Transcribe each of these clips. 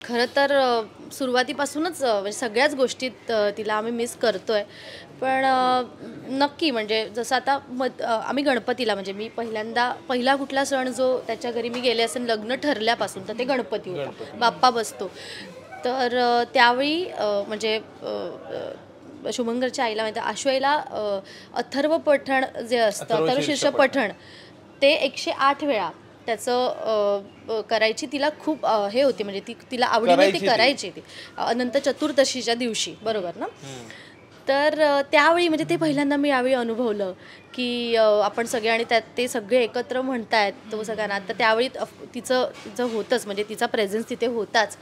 खरं तर सुरुवातीपासूनच म्हणजे सगळ्याच गोष्टीत तिला आम्ही मिस करतोय. पण नक्की म्हणजे जसं आता आम्ही गणपतीला म्हणजे मी पहिला कुठला सण जो त्याच्या घरी मी गेले असेल लग्न ठरल्यापासून तर ते गणपती होता. बाप्पा बसतो. तर त्यावेळी म्हणजे शुभंकरच्या आईला म्हणजे आशुआईला अथर्व पठण जे असतं अथर्वशीर्ष पठण ते 108 वेळा त्याचं करायची तिला खूप हे होती म्हणजे तिला आवडीने ती करायची ती अनंत चतुर्दशीच्या दिवशी बरोबर ना. तर त्यावेळी म्हणजे ते पहिल्यांदा मी यावेळी अनुभवलं की आपण सगळे आणि त्यात ते सगळे एकत्र म्हणतायत तो सगळ्यांना. तर त्यावेळी तिचं होतंच म्हणजे तिचा प्रेझेन्स तिथे होताच.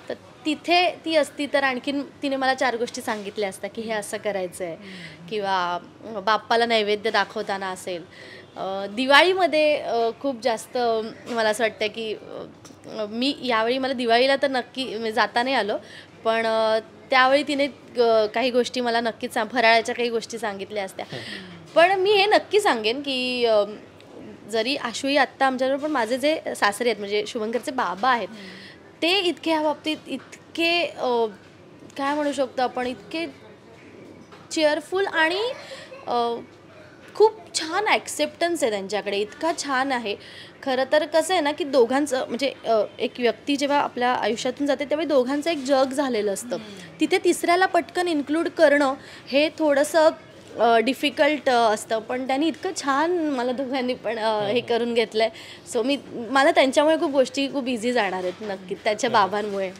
तर तिथे ती असती तर आणखीन तिने मला 4 गोष्टी सांगितल्या असत्या की हे असं करायचं आहे किंवा बाप्पाला नैवेद्य दाखवताना असेल. दिवाळीमध्ये खूप जास्त मला असं वाटतं की मी यावेळी मला दिवाळीला तर नक्की जाता नाही आलं पण त्यावेळी तिने काही गोष्टी मला नक्कीच फराळाच्या काही गोष्टी सांगितल्या असत्या. पण मी हे नक्की सांगेन की जरी आशुई आत्ता आमच्याबरोबर पण माझे जे सासरे आहेत म्हणजे शुभंकरचे बाबा आहेत ते इतके ह्या बाबतीत इतके काय म्हणू शकतो आपण इतके चेअरफुल आणि खूप छान ॲक्सेप्टन्स आहे त्यांच्याकडे इतका छान आहे. खरं तर कसं आहे ना की दोघांचं म्हणजे एक व्यक्ती जेव्हा आपल्या आयुष्यातून जाते तेव्हा दोघांचं एक जग झालेलं असतं. तिथे तिसऱ्याला पटकन इन्क्लूड करणं हे थोडंसं डिफिकल्ट असतं. पण त्यांनी इतकं छान मला दोघांनी पण हे करून घेतलं आहे. सो मला त्यांच्यामुळे खूप गोष्टी खूप इझी जाणार आहेत नक्की त्याच्या बाबांमुळे.